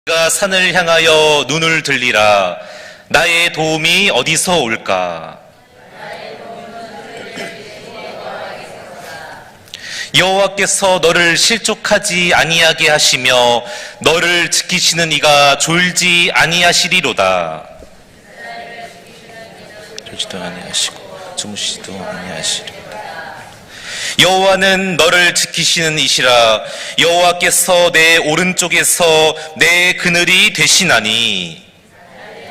내가 산을 향하여 눈을 들리라. 나의 도움이 어디서 올까? 여호와께서 너를 실족하지 아니하게 하시며 너를 지키시는 이가 졸지 아니하시리로다. 졸지도 아니하시고 주무시지도 아니하시리로다. 여호와는 너를 지키시는 이시라. 여호와께서 내 오른쪽에서 내 그늘이 되시나니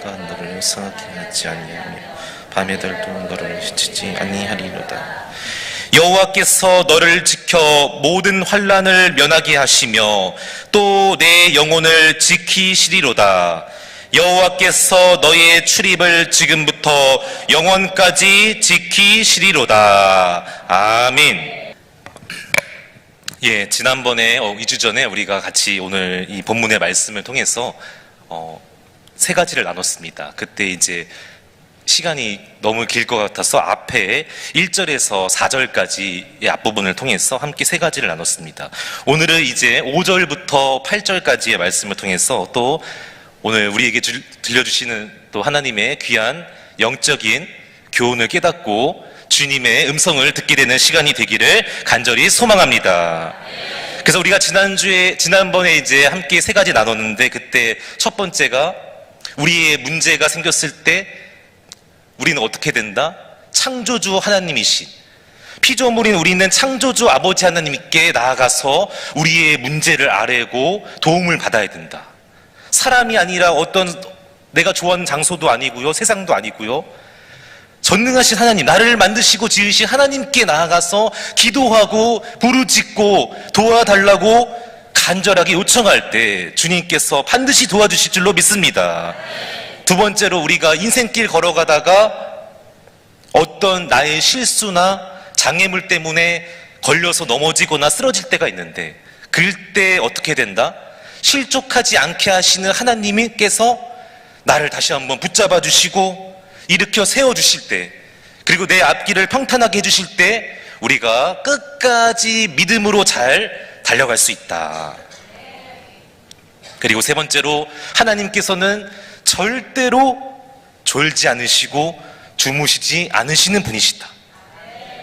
그가 너를 상하게 하지 아니하며 밤의 달도 너를 해치지 아니하리로다. 여호와께서 너를 지켜 모든 환난을 면하게 하시며 또 내 영혼을 지키시리로다. 여호와께서 너의 출입을 지금부터 영원까지 지키시리로다. 아멘. 예, 지난번에 2주 전에 우리가 같이 오늘 이 본문의 말씀을 통해서 세 가지를 나눴습니다. 그때 이제 시간이 너무 길 것 같아서 앞에 1절에서 4절까지의 앞부분을 통해서 함께 세 가지를 나눴습니다. 오늘은 이제 5절부터 8절까지의 말씀을 통해서 또 오늘 우리에게 들려주시는 또 하나님의 귀한 영적인 교훈을 깨닫고 주님의 음성을 듣게 되는 시간이 되기를 간절히 소망합니다. 그래서 우리가 지난번에 이제 함께 세 가지 나눴는데, 그때 첫 번째가 우리의 문제가 생겼을 때 우리는 어떻게 된다? 창조주 하나님이신 피조물인 우리는 창조주 아버지 하나님께 나아가서 우리의 문제를 아뢰고 도움을 받아야 된다. 사람이 아니라 어떤 내가 좋아하는 장소도 아니고요, 세상도 아니고요, 전능하신 하나님, 나를 만드시고 지으신 하나님께 나아가서 기도하고 부르짖고 도와달라고 간절하게 요청할 때 주님께서 반드시 도와주실 줄로 믿습니다. 두 번째로, 우리가 인생길 걸어가다가 어떤 나의 실수나 장애물 때문에 걸려서 넘어지거나 쓰러질 때가 있는데, 그때 어떻게 된다? 실족하지 않게 하시는 하나님께서 나를 다시 한번 붙잡아 주시고 일으켜 세워주실 때, 그리고 내 앞길을 평탄하게 해주실 때 우리가 끝까지 믿음으로 잘 달려갈 수 있다. 그리고 세 번째로, 하나님께서는 절대로 졸지 않으시고 주무시지 않으시는 분이시다.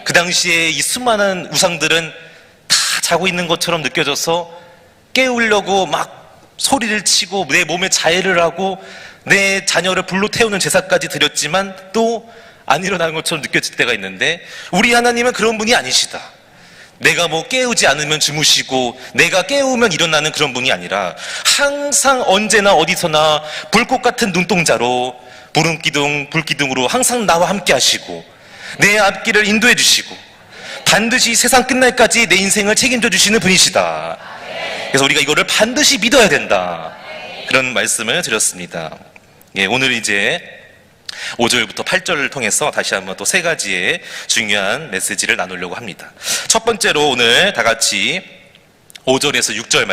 그 당시에 이 수많은 우상들은 다 자고 있는 것처럼 느껴져서 깨우려고 막 소리를 치고 내 몸에 자해를 하고 내 자녀를 불로 태우는 제사까지 드렸지만 또 안 일어나는 것처럼 느껴질 때가 있는데, 우리 하나님은 그런 분이 아니시다. 내가 깨우지 않으면 주무시고 내가 깨우면 일어나는 그런 분이 아니라 항상 언제나 어디서나 불꽃 같은 눈동자로 불기둥으로 항상 나와 함께 하시고 내 앞길을 인도해 주시고 반드시 세상 끝날까지 내 인생을 책임져 주시는 분이시다. 그래서 우리가 이거를 반드시 믿어야 된다, 그런 말씀을 드렸습니다. 예, 오늘 이제 5절부터 8절을 통해서 다시 한번 또 세 가지의 중요한 메시지를 나누려고 합니다. 첫 번째로 오늘 다 같이 5절에서 6절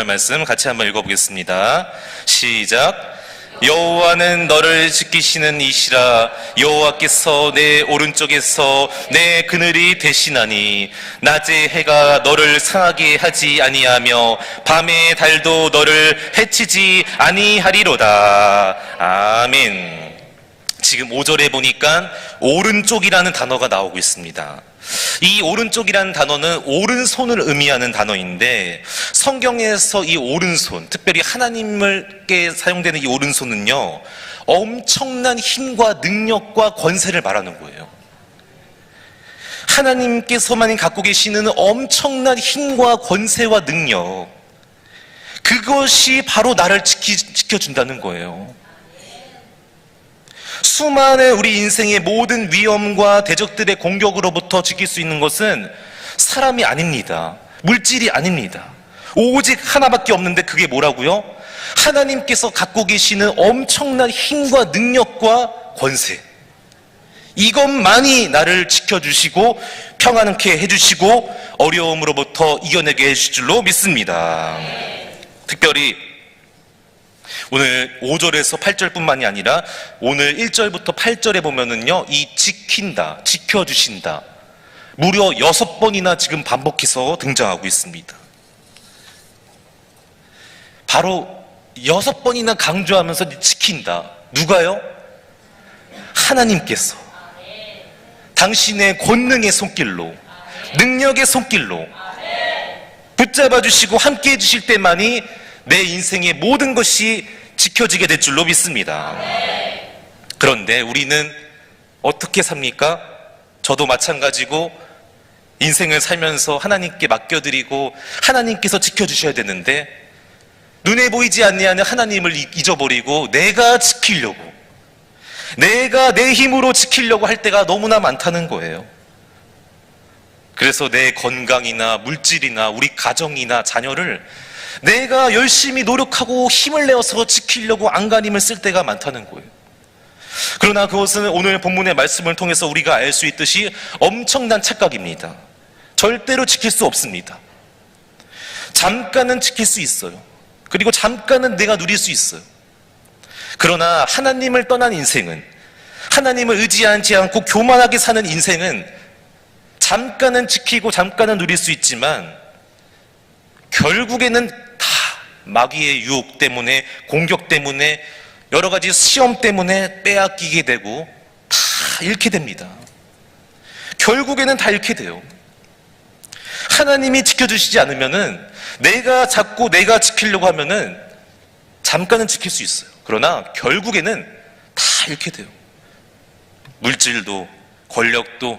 말씀 같이 한번 읽어보겠습니다. 시작. 여호와는 너를 지키시는 이시라. 여호와께서 내 오른쪽에서 내 그늘이 되시나니 낮에 해가 너를 상하게 하지 아니하며 밤의 달도 너를 해치지 아니하리로다. 아멘. 지금 5절에 보니까 오른쪽이라는 단어가 나오고 있습니다. 이 오른쪽이라는 단어는 오른손을 의미하는 단어인데, 성경에서 이 오른손, 특별히 하나님께 사용되는 이 오른손은요, 엄청난 힘과 능력과 권세를 말하는 거예요. 하나님께서만 갖고 계시는 엄청난 힘과 권세와 능력, 그것이 바로 나를 지켜준다는 거예요. 수많은 우리 인생의 모든 위험과 대적들의 공격으로부터 지킬 수 있는 것은 사람이 아닙니다. 물질이 아닙니다. 오직 하나밖에 없는데, 그게 뭐라고요? 하나님께서 갖고 계시는 엄청난 힘과 능력과 권세, 이것만이 나를 지켜주시고 평안케 해주시고 어려움으로부터 이겨내게 해주실 줄로 믿습니다. 특별히 오늘 5절에서 8절뿐만이 아니라 오늘 1절부터 8절에 보면은요, 이 지킨다, 지켜주신다, 무려 6번이나 지금 반복해서 등장하고 있습니다. 바로 6번이나 강조하면서 지킨다. 누가요? 하나님께서 당신의 권능의 손길로, 능력의 손길로 붙잡아 주시고 함께 해주실 때만이 내 인생의 모든 것이 지켜지게 될 줄로 믿습니다. 그런데 우리는 어떻게 삽니까? 저도 마찬가지고 인생을 살면서 하나님께 맡겨드리고 하나님께서 지켜주셔야 되는데 눈에 보이지 아니하는 하나님을 잊어버리고 내가 지키려고, 내가 내 힘으로 지키려고 할 때가 너무나 많다는 거예요. 그래서 내 건강이나 물질이나 우리 가정이나 자녀를 내가 열심히 노력하고 힘을 내어서 지키려고 안간힘을 쓸 때가 많다는 거예요. 그러나 그것은 오늘 본문의 말씀을 통해서 우리가 알 수 있듯이 엄청난 착각입니다. 절대로 지킬 수 없습니다. 잠깐은 지킬 수 있어요. 그리고 잠깐은 내가 누릴 수 있어요. 그러나 하나님을 떠난 인생은, 하나님을 의지하지 않고 교만하게 사는 인생은 잠깐은 지키고 잠깐은 누릴 수 있지만 결국에는 다 마귀의 유혹 때문에, 공격 때문에, 여러 가지 시험 때문에 빼앗기게 되고 다 잃게 됩니다. 결국에는 다 잃게 돼요. 하나님이 지켜주시지 않으면은, 내가 잡고 내가 지키려고 하면은 잠깐은 지킬 수 있어요. 그러나 결국에는 다 잃게 돼요. 물질도, 권력도,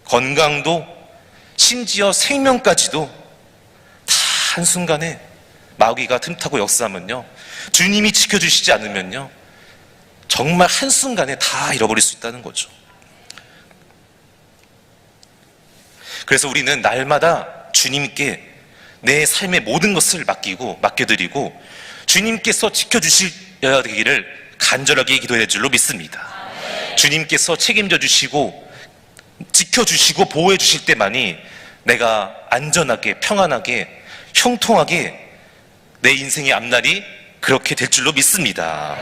건강도, 심지어 생명까지도 다 한순간에 마귀가 틈타고 역사하면요, 주님이 지켜주시지 않으면요, 정말 한순간에 다 잃어버릴 수 있다는 거죠. 그래서 우리는 날마다 주님께 내 삶의 모든 것을 맡겨드리고 주님께서 지켜주셔야 되기를 간절하게 기도할 줄로 믿습니다. 주님께서 책임져 주시고 지켜주시고 보호해 주실 때만이 내가 안전하게, 평안하게, 형통하게 내 인생의 앞날이 그렇게 될 줄로 믿습니다.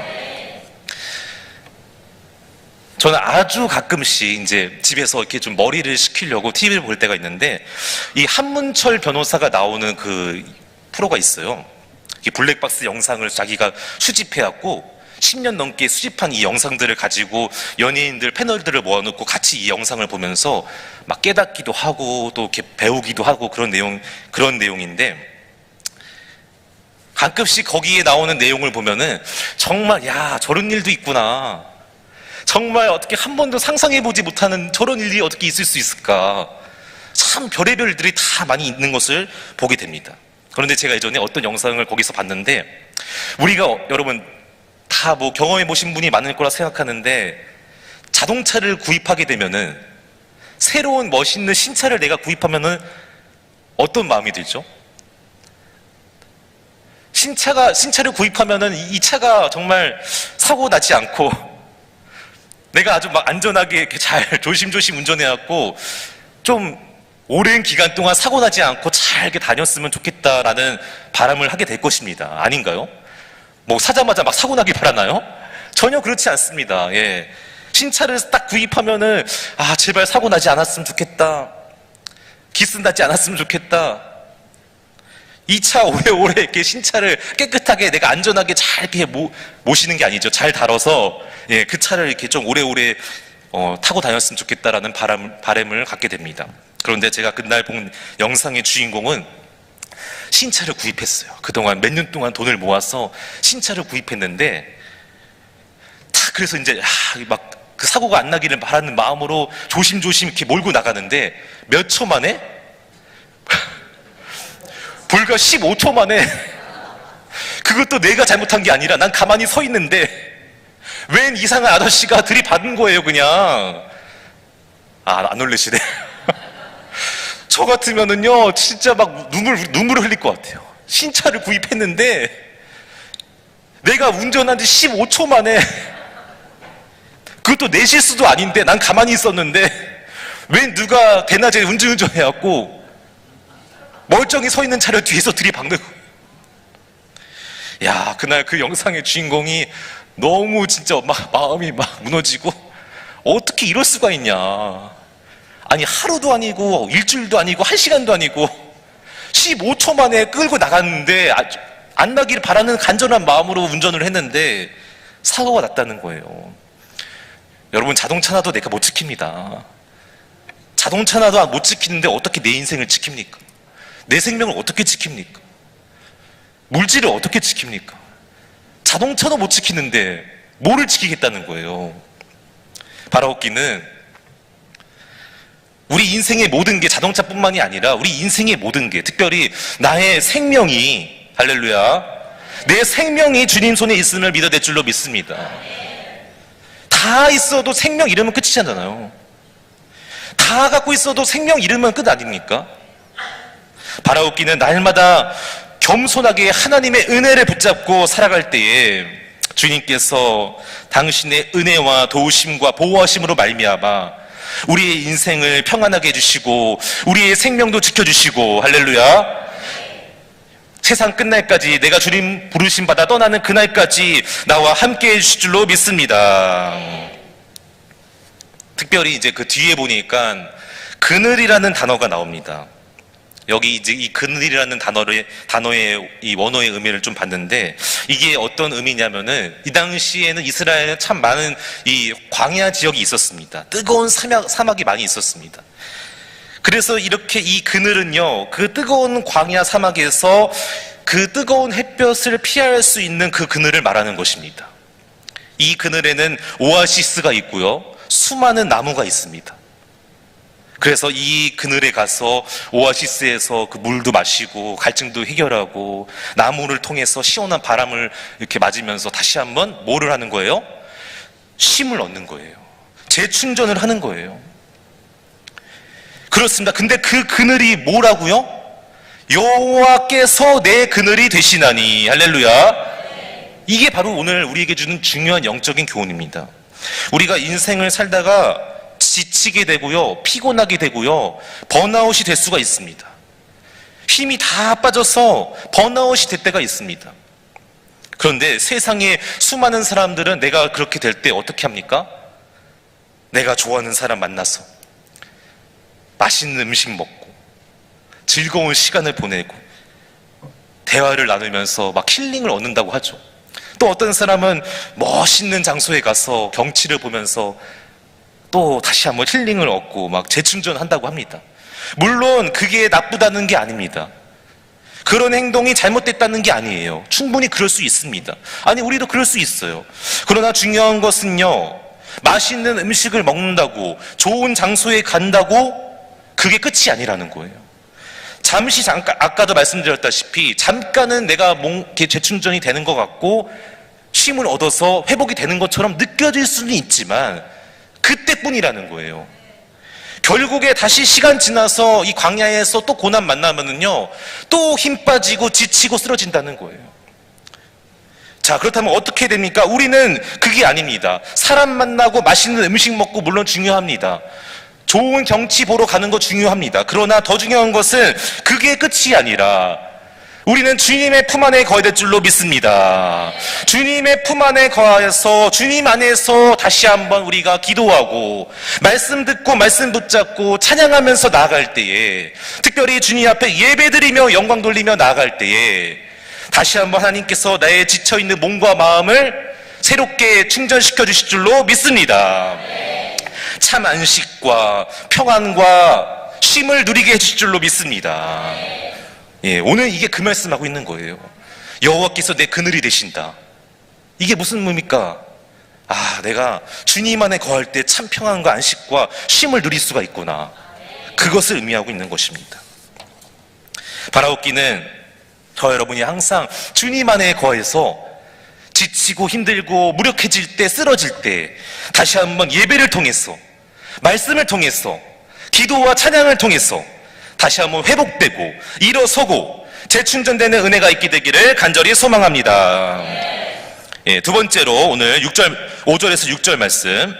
저는 아주 가끔씩 이제 집에서 이렇게 좀 머리를 식히려고 TV를 볼 때가 있는데, 이 한문철 변호사가 나오는 그 프로가 있어요. 이 블랙박스 영상을 자기가 수집해왔고 10년 넘게 수집한 이 영상들을 가지고 연예인들, 패널들을 모아놓고 같이 이 영상을 보면서 막 깨닫기도 하고 또 이렇게 배우기도 하고 그런 내용인데, 가끔씩 거기에 나오는 내용을 보면은 정말, 야, 저런 일도 있구나. 정말 어떻게 한 번도 상상해보지 못하는 저런 일이 어떻게 있을 수 있을까. 참 별의별 일들이 다 많이 있는 것을 보게 됩니다. 그런데 제가 예전에 어떤 영상을 거기서 봤는데, 우리가 여러분 다 뭐 경험해 보신 분이 많을 거라 생각하는데, 자동차를 구입하게 되면은, 새로운 멋있는 신차를 내가 구입하면은 어떤 마음이 들죠? 신차를 구입하면은 이 차가 정말 사고 나지 않고 내가 아주 막 안전하게 이렇게 잘 조심조심 운전해갖고 좀 오랜 기간 동안 사고 나지 않고 잘 이렇게 다녔으면 좋겠다라는 바람을 하게 될 것입니다. 아닌가요? 뭐 사자마자 막 사고 나길 바라나요? 전혀 그렇지 않습니다. 예. 신차를 딱 구입하면은, 아, 제발 사고 나지 않았으면 좋겠다. 기스 나지 않았으면 좋겠다. 이 차 오래오래 이렇게 신차를 깨끗하게 내가 안전하게 잘 이렇게 모시는 게 아니죠. 잘 다뤄서, 예, 그 차를 이렇게 좀 오래오래 타고 다녔으면 좋겠다라는 바람을 갖게 됩니다. 그런데 제가 그날 본 영상의 주인공은 신차를 구입했어요. 그동안 몇 년 동안 돈을 모아서 신차를 구입했는데, 그래서 이제 막 그 사고가 안 나기를 바라는 마음으로 조심조심 이렇게 몰고 나가는데, 몇 초 만에 불과 15초 만에, 그것도 내가 잘못한 게 아니라 난 가만히 서 있는데 웬 이상한 아저씨가 들이받은 거예요. 그냥. 안 놀라시네. 저 같으면은요 진짜 막 눈물을 흘릴 것 같아요. 신차를 구입했는데 내가 운전한 지 15초 만에, 그것도 내 실수도 아닌데 난 가만히 있었는데 왜 누가 대낮에 운전해갖고 멀쩡히 서 있는 차를 뒤에서 들이박는 거예요. 야, 그날 그 영상의 주인공이 너무 진짜 마음이 막 무너지고, 어떻게 이럴 수가 있냐. 아니, 하루도 아니고 일주일도 아니고 1시간도 아니고 15초 만에 끌고 나갔는데 안 나기를 바라는 간절한 마음으로 운전을 했는데 사고가 났다는 거예요. 여러분, 자동차 하나도 내가 못 지킵니다. 자동차 하나도 못 지키는데 어떻게 내 인생을 지킵니까? 내 생명을 어떻게 지킵니까? 물질을 어떻게 지킵니까? 자동차도 못 지키는데 뭐를 지키겠다는 거예요. 바라옵기는 우리 인생의 모든 게 자동차뿐만이 아니라 우리 인생의 모든 게, 특별히 나의 생명이, 할렐루야, 내 생명이 주님 손에 있음을 믿어낼 줄로 믿습니다. 다 있어도 생명 잃으면 끝이잖아요. 다 갖고 있어도 생명 잃으면 끝 아닙니까? 바라옵기는 날마다 겸손하게 하나님의 은혜를 붙잡고 살아갈 때에 주님께서 당신의 은혜와 도우심과 보호하심으로 말미암아 우리의 인생을 평안하게 해주시고 우리의 생명도 지켜주시고, 할렐루야, 세상 끝날까지, 내가 주님 부르심 받아 떠나는 그날까지 나와 함께 해주실 줄로 믿습니다. 특별히 이제 그 뒤에 보니까 그늘이라는 단어가 나옵니다. 여기 이제 이 그늘이라는 단어의 이 원어의 의미를 좀 봤는데, 이게 어떤 의미냐면은 이 당시에는 이스라엘은 참 많은 이 광야 지역이 있었습니다. 뜨거운 사막이 많이 있었습니다. 그래서 이렇게 이 그늘은요, 그 뜨거운 광야 사막에서 그 뜨거운 햇볕을 피할 수 있는 그 그늘을 말하는 것입니다. 이 그늘에는 오아시스가 있고요, 수많은 나무가 있습니다. 그래서 이 그늘에 가서 오아시스에서 그 물도 마시고 갈증도 해결하고 나무를 통해서 시원한 바람을 이렇게 맞으면서 다시 한번 뭐를 하는 거예요? 쉼을 얻는 거예요. 재충전을 하는 거예요. 그렇습니다. 근데 그 그늘이 뭐라고요? 여호와께서 내 그늘이 되시나니, 할렐루야. 이게 바로 오늘 우리에게 주는 중요한 영적인 교훈입니다. 우리가 인생을 살다가 지치게 되고요, 피곤하게 되고요, 번아웃이 될 수가 있습니다. 힘이 다 빠져서 번아웃이 될 때가 있습니다. 그런데 세상에 수많은 사람들은 내가 그렇게 될 때 어떻게 합니까? 내가 좋아하는 사람 만나서 맛있는 음식 먹고 즐거운 시간을 보내고 대화를 나누면서 막 힐링을 얻는다고 하죠. 또 어떤 사람은 멋있는 장소에 가서 경치를 보면서 또 다시 한번 힐링을 얻고 막 재충전한다고 합니다. 물론 그게 나쁘다는 게 아닙니다. 그런 행동이 잘못됐다는 게 아니에요. 충분히 그럴 수 있습니다. 아니, 우리도 그럴 수 있어요. 그러나 중요한 것은요, 맛있는 음식을 먹는다고, 좋은 장소에 간다고 그게 끝이 아니라는 거예요. 잠시 잠깐, 아까도 말씀드렸다시피 잠깐은 내가 재충전이 되는 것 같고 쉼을 얻어서 회복이 되는 것처럼 느껴질 수는 있지만 그때뿐이라는 거예요. 결국에 다시 시간 지나서 이 광야에서 또 고난 만나면은요, 또 힘 빠지고 지치고 쓰러진다는 거예요. 자, 그렇다면 어떻게 됩니까? 우리는 그게 아닙니다. 사람 만나고 맛있는 음식 먹고 물론 중요합니다. 좋은 경치 보러 가는 거 중요합니다. 그러나 더 중요한 것은 그게 끝이 아니라 우리는 주님의 품 안에 거해야 될 줄로 믿습니다. 주님의 품 안에 거하여서 주님 안에서 다시 한번 우리가 기도하고 말씀 듣고 말씀 붙잡고 찬양하면서 나아갈 때에, 특별히 주님 앞에 예배드리며 영광 돌리며 나아갈 때에 다시 한번 하나님께서 나의 지쳐있는 몸과 마음을 새롭게 충전시켜 주실 줄로 믿습니다. 참 안식과 평안과 쉼을 누리게 해주실 줄로 믿습니다. 예, 오늘 이게 그 말씀하고 있는 거예요. 여호와께서 내 그늘이 되신다. 이게 무슨 의미입니까? 아, 내가 주님 안에 거할 때 참 평안과 안식과 쉼을 누릴 수가 있구나. 그것을 의미하고 있는 것입니다. 바라옵기는 저 여러분이 항상 주님 안에 거해서 지치고 힘들고 무력해질 때, 쓰러질 때 다시 한번 예배를 통해서, 말씀을 통해서, 기도와 찬양을 통해서 다시 한번 회복되고 일어서고 재충전되는 은혜가 있게 되기를 간절히 소망합니다. 예, 두 번째로 오늘 5절에서 6절 말씀,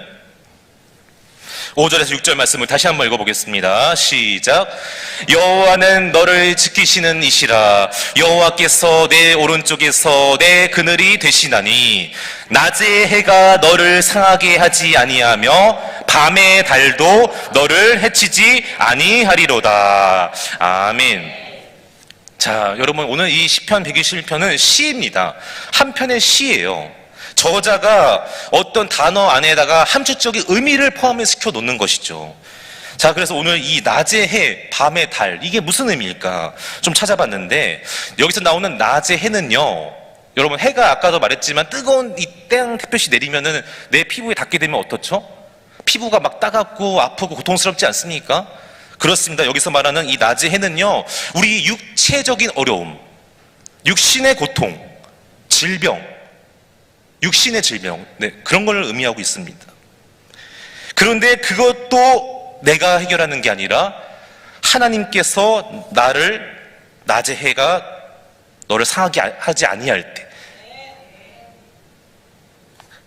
5절에서 6절 말씀을 다시 한번 읽어보겠습니다. 시작. 여호와는 너를 지키시는 이시라. 여호와께서 내 오른쪽에서 내 그늘이 되시나니 낮의 해가 너를 상하게 하지 아니하며 밤의 달도 너를 해치지 아니하리로다. 아멘. 자, 여러분, 오늘 이 시편 121편은 시입니다. 한 편의 시예요. 저자가 어떤 단어 안에다가 함축적인 의미를 포함시켜 놓는 것이죠. 자, 그래서 오늘 이 낮의 해, 밤의 달, 이게 무슨 의미일까 좀 찾아봤는데, 여기서 나오는 낮의 해는요, 여러분, 해가 아까도 말했지만 뜨거운 이 태양 햇볕이 내리면은 내 피부에 닿게 되면 어떻죠? 피부가 막 따갑고 아프고 고통스럽지 않습니까? 그렇습니다. 여기서 말하는 이 낮의 해는요, 우리 육체적인 어려움, 육신의 고통, 질병, 육신의 질병, 네, 그런 걸 의미하고 있습니다. 그런데 그것도 내가 해결하는 게 아니라 하나님께서 낮의 해가 너를 상하게 하지 아니할 때,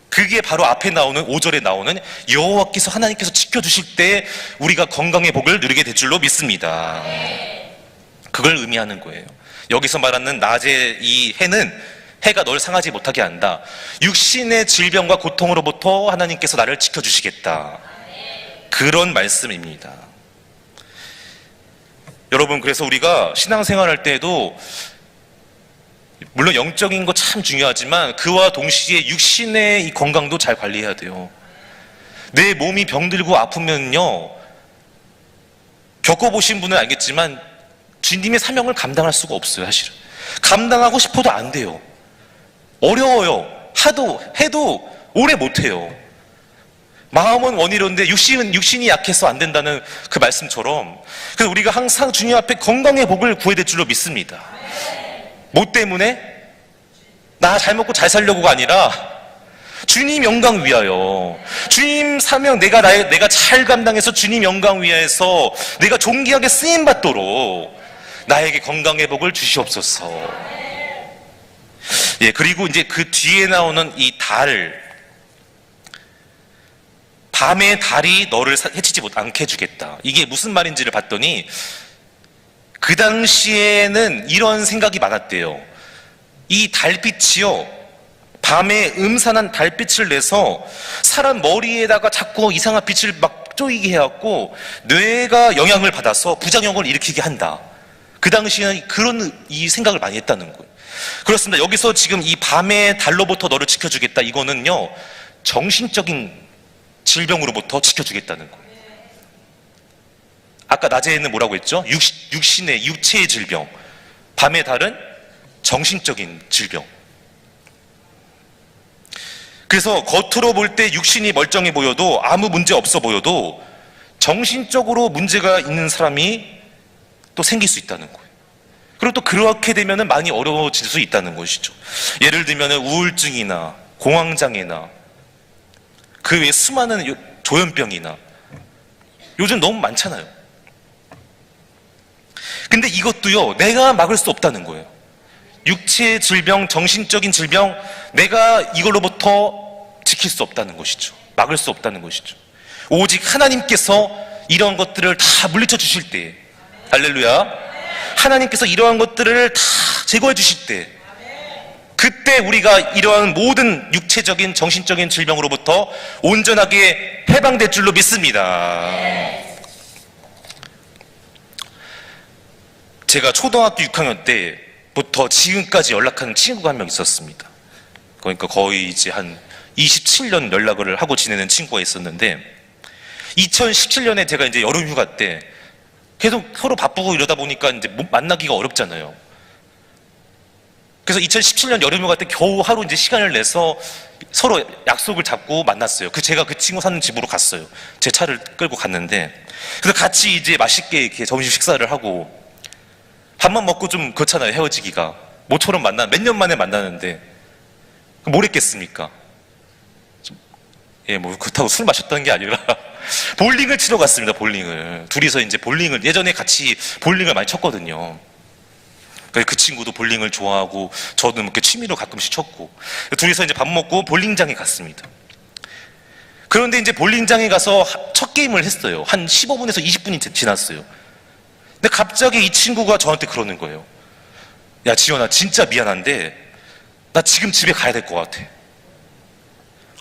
그게 바로 앞에 나오는 5절에 나오는 여호와께서 하나님께서 지켜주실 때 우리가 건강의 복을 누리게 될 줄로 믿습니다. 그걸 의미하는 거예요. 여기서 말하는 낮의 이 해는 해가 널 상하지 못하게 한다. 육신의 질병과 고통으로부터 하나님께서 나를 지켜주시겠다. 그런 말씀입니다. 여러분, 그래서 우리가 신앙생활할 때에도 물론 영적인 거 참 중요하지만 그와 동시에 육신의 이 건강도 잘 관리해야 돼요. 내 몸이 병들고 아프면요, 겪어보신 분은 알겠지만 주님의 사명을 감당할 수가 없어요. 사실은 감당하고 싶어도 안 돼요. 어려워요. 해도 오래 못해요. 마음은 원이로운데 육신이 약해서 안 된다는 그 말씀처럼, 그래서 우리가 항상 주님 앞에 건강의 복을 구해야 될 줄로 믿습니다. 뭐 때문에? 나 잘 먹고 잘 살려고가 아니라 주님 영광 위하여, 주님 사명 내가 잘 감당해서 주님 영광 위하여서 내가 존귀하게 쓰임 받도록 나에게 건강의 복을 주시옵소서. 예, 그리고 이제 그 뒤에 나오는 이 달, 밤의 달이 너를 해치지 않게 해주겠다. 이게 무슨 말인지를 봤더니 그 당시에는 이런 생각이 많았대요. 이 달빛이요, 밤에 음산한 달빛을 내서 사람 머리에다가 자꾸 이상한 빛을 막 쪼이게 해갖고 뇌가 영향을 받아서 부작용을 일으키게 한다. 그 당시에는 그런 이 생각을 많이 했다는 거예요. 그렇습니다. 여기서 지금 이 밤의 달로부터 너를 지켜주겠다, 이거는요, 정신적인 질병으로부터 지켜주겠다는 거예요. 아까 낮에는 뭐라고 했죠? 육체의 질병. 밤의 달은 정신적인 질병. 그래서 겉으로 볼 때 육신이 멀쩡해 보여도, 아무 문제 없어 보여도 정신적으로 문제가 있는 사람이 또 생길 수 있다는 거예요. 그리고 또 그렇게 되면 많이 어려워질 수 있다는 것이죠. 예를 들면 우울증이나 공황장애나 그 외에 수많은 조현병이나 요즘 너무 많잖아요. 근데 이것도요, 내가 막을 수 없다는 거예요. 육체의 질병, 정신적인 질병, 내가 이걸로부터 지킬 수 없다는 것이죠. 막을 수 없다는 것이죠. 오직 하나님께서 이런 것들을 다 물리쳐 주실 때, 할렐루야, 하나님께서 이러한 것들을 다 제거해 주실 때, 그때 우리가 이러한 모든 육체적인, 정신적인 질병으로부터 온전하게 해방될 줄로 믿습니다. 제가 초등학교 6학년 때부터 지금까지 연락하는 친구가 한 명 있었습니다. 그러니까 거의 이제 한 27년 연락을 하고 지내는 친구가 있었는데, 2017년에 제가 이제 여름휴가 때 계속 서로 바쁘고 이러다 보니까 이제 만나기가 어렵잖아요. 그래서 2017년 여름휴가 때 겨우 하루 이제 시간을 내서 서로 약속을 잡고 만났어요. 제가 그 친구 사는 집으로 갔어요. 제 차를 끌고 갔는데, 그래서 같이 이제 맛있게 이렇게 점심 식사를 하고, 밥만 먹고 좀 그렇잖아요, 헤어지기가. 모처럼 몇 년 만에 만나는데 뭘 했겠습니까? 예, 뭐 그렇다고 술 마셨다는 게 아니라 볼링을 치러 갔습니다. 볼링을 둘이서 이제 예전에 같이 볼링을 많이 쳤거든요. 그 친구도 볼링을 좋아하고 저도 이렇게 취미로 가끔씩 쳤고, 둘이서 이제 밥 먹고 볼링장에 갔습니다. 그런데 이제 볼링장에 가서 첫 게임을 했어요. 한 15분에서 20분이 지났어요. 근데 갑자기 이 친구가 저한테 그러는 거예요. 야, 지현아, 진짜 미안한데 나 지금 집에 가야 될 것 같아.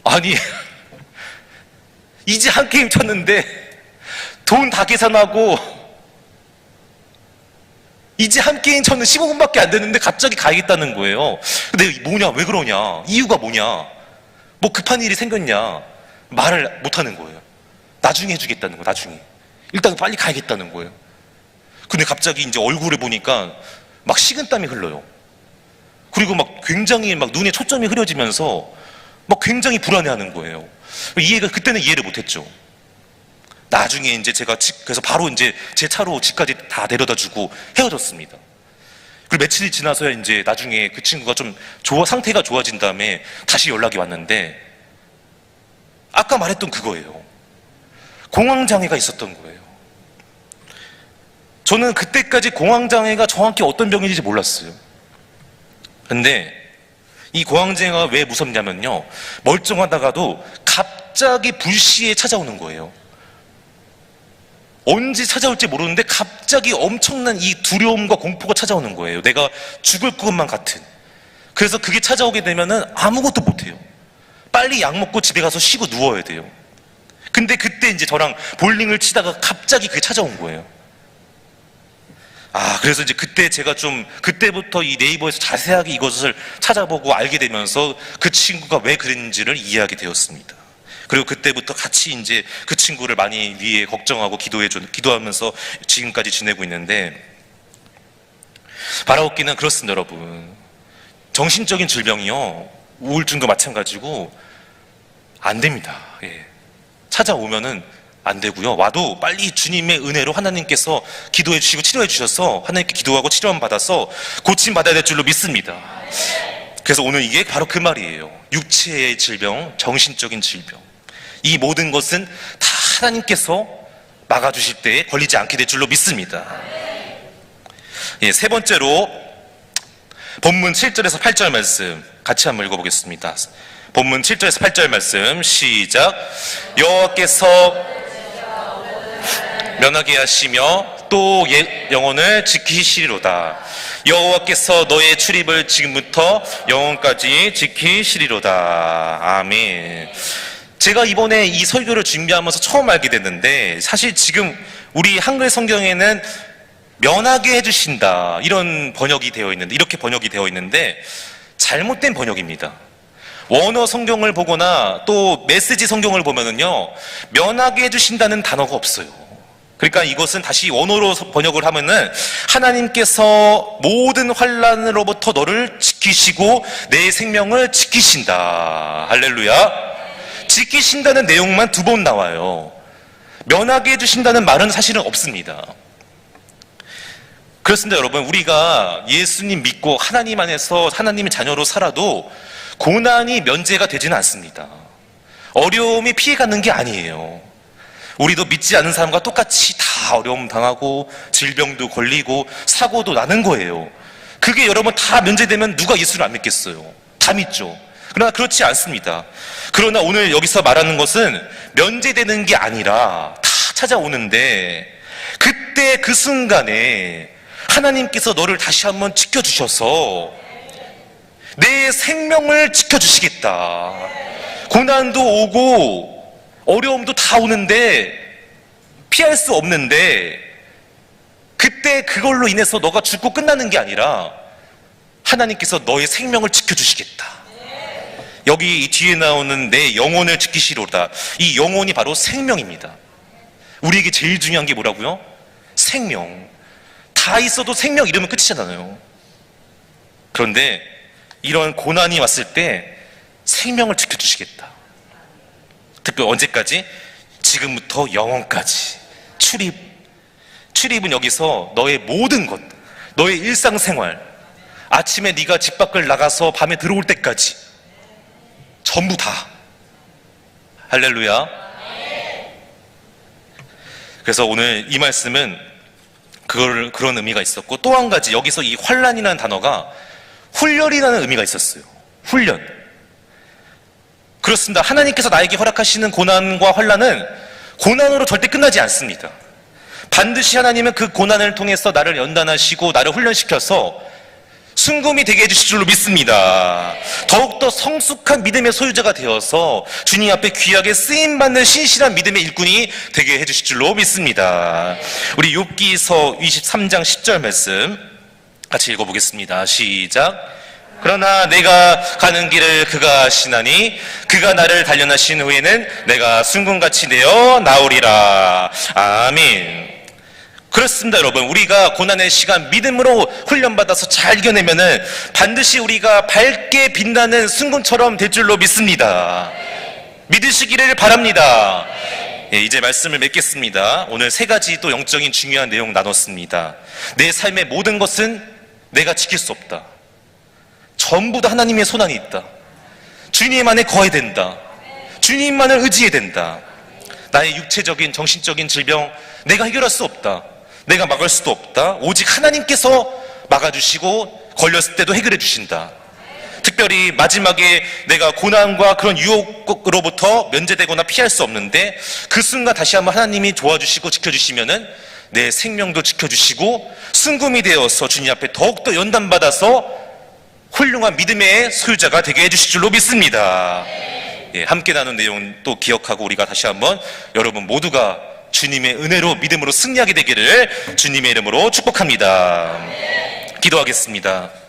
아니, 이제 한 게임 쳤는데 돈 다 계산하고 이제 한 게임 저는 15분밖에 안 됐는데 갑자기 가야겠다는 거예요. 근데 뭐냐, 왜 그러냐, 이유가 뭐냐, 뭐 급한 일이 생겼냐, 말을 못 하는 거예요. 나중에 해주겠다는 거예요, 나중에. 일단 빨리 가야겠다는 거예요. 근데 갑자기 이제 얼굴을 보니까 막 식은땀이 흘러요. 그리고 막 굉장히 막 눈에 초점이 흐려지면서 막 굉장히 불안해하는 거예요. 그때는 이해를 못했죠. 나중에 이제 제가 그래서 바로 이제 제 차로 집까지 다 데려다 주고 헤어졌습니다. 그리고 며칠이 지나서야 이제 나중에 그 친구가 좀 상태가 좋아진 다음에 다시 연락이 왔는데 아까 말했던 그거예요. 공황장애가 있었던 거예요. 저는 그때까지 공황장애가 정확히 어떤 병인지 몰랐어요. 근데 이 공황장애가 왜 무섭냐면요, 멀쩡하다가도 갑자기 불시에 찾아오는 거예요. 언제 찾아올지 모르는데 갑자기 엄청난 이 두려움과 공포가 찾아오는 거예요. 내가 죽을 것만 같은. 그래서 그게 찾아오게 되면은 아무것도 못해요. 빨리 약 먹고 집에 가서 쉬고 누워야 돼요. 근데 그때 이제 저랑 볼링을 치다가 갑자기 그게 찾아온 거예요. 그래서 이제 그때 제가 그때부터 이 네이버에서 자세하게 이것을 찾아보고 알게 되면서 그 친구가 왜 그랬는지를 이해하게 되었습니다. 그리고 그때부터 같이 이제 그 친구를 많이 위해 걱정하고 기도하면서 지금까지 지내고 있는데, 바라옵기는 그렇습니다, 여러분. 정신적인 질병이요, 우울증도 마찬가지고 안 됩니다. 예. 찾아오면은 안 되고요. 와도 빨리 주님의 은혜로 하나님께서 기도해 주시고 치료해 주셔서 하나님께 기도하고 치료함 받아서 고침 받아야 될 줄로 믿습니다. 그래서 오늘 이게 바로 그 말이에요. 육체의 질병, 정신적인 질병, 이 모든 것은 다 하나님께서 막아주실 때에 걸리지 않게 될 줄로 믿습니다. 예, 세 번째로 본문 7절에서 8절 말씀 같이 한번 읽어보겠습니다. 본문 7절에서 8절 말씀 시작. 여호와께서 면하게 하시며 또 영혼을 지키시리로다. 여호와께서 너의 출입을 지금부터 영혼까지 지키시리로다. 아멘. 제가 이번에 이 설교를 준비하면서 처음 알게 됐는데, 사실 지금 우리 한글 성경에는 면하게 해주신다 이런 번역이 되어 있는데, 이렇게 번역이 되어 있는데 잘못된 번역입니다. 원어 성경을 보거나 또 메시지 성경을 보면은요, 면하게 해주신다는 단어가 없어요. 그러니까 이것은 다시 원어로 번역을 하면은 하나님께서 모든 환난으로부터 너를 지키시고 내 생명을 지키신다. 할렐루야. 지키신다는 내용만 2번 나와요. 면하게 해주신다는 말은 사실은 없습니다. 그렇습니다, 여러분. 우리가 예수님 믿고 하나님 안에서 하나님의 자녀로 살아도 고난이 면제가 되지는 않습니다. 어려움이 피해가는 게 아니에요. 우리도 믿지 않는 사람과 똑같이 다 어려움 당하고 질병도 걸리고 사고도 나는 거예요. 그게 여러분 다 면제되면 누가 예수를 안 믿겠어요? 다 믿죠. 그러나 그렇지 않습니다. 그러나 오늘 여기서 말하는 것은 면제되는 게 아니라 다 찾아오는데, 그때 그 순간에 하나님께서 너를 다시 한번 지켜주셔서 내 생명을 지켜주시겠다. 고난도 오고 어려움도 다 오는데 피할 수 없는데, 그때 그걸로 인해서 너가 죽고 끝나는 게 아니라 하나님께서 너의 생명을 지켜주시겠다. 여기 이 뒤에 나오는 내 영혼을 지키시로다. 이 영혼이 바로 생명입니다. 우리에게 제일 중요한 게 뭐라고요? 생명. 다 있어도 생명 이러면 끝이잖아요. 그런데 이런 고난이 왔을 때 생명을 지켜주시겠다. 특별히 언제까지? 지금부터 영원까지. 출입은 여기서 너의 모든 것, 너의 일상생활, 아침에 네가 집 밖을 나가서 밤에 들어올 때까지 전부 다. 할렐루야. 그래서 오늘 이 말씀은 그런 의미가 있었고, 또 한 가지, 여기서 이 환난이라는 단어가 훈련이라는 의미가 있었어요. 훈련. 그렇습니다. 하나님께서 나에게 허락하시는 고난과 환난은 고난으로 절대 끝나지 않습니다. 반드시 하나님은 그 고난을 통해서 나를 연단하시고 나를 훈련시켜서 순금이 되게 해주실 줄로 믿습니다. 더욱더 성숙한 믿음의 소유자가 되어서 주님 앞에 귀하게 쓰임받는 신실한 믿음의 일꾼이 되게 해주실 줄로 믿습니다. 우리 욥기서 23장 10절 말씀 같이 읽어보겠습니다. 시작. 그러나 내가 가는 길을 그가 아시나니 그가 나를 단련하신 후에는 내가 순금같이 되어 나오리라. 아멘. 그렇습니다, 여러분. 우리가 고난의 시간 믿음으로 훈련받아서 잘 이겨내면은 반드시 우리가 밝게 빛나는 순금처럼 될 줄로 믿습니다. 믿으시기를 바랍니다. 예, 이제 말씀을 맺겠습니다. 오늘 세 가지 또 영적인 중요한 내용 나눴습니다. 내 삶의 모든 것은 내가 지킬 수 없다. 전부 다 하나님의 손안에 있다. 주님 안에 거해야 된다. 주님만을 의지해야 된다. 나의 육체적인 정신적인 질병 내가 해결할 수 없다. 내가 막을 수도 없다. 오직 하나님께서 막아주시고 걸렸을 때도 해결해 주신다. 특별히 마지막에 내가 고난과 그런 유혹으로부터 면제되거나 피할 수 없는데 그 순간 다시 한번 하나님이 도와주시고 지켜주시면은 내 생명도 지켜주시고 순금이 되어서 주님 앞에 더욱더 연단받아서 훌륭한 믿음의 소유자가 되게 해주실 줄로 믿습니다. 예, 함께 나눈 내용 또 기억하고 우리가 다시 한번 여러분 모두가 주님의 은혜로 믿음으로 승리하게 되기를 주님의 이름으로 축복합니다. 기도하겠습니다.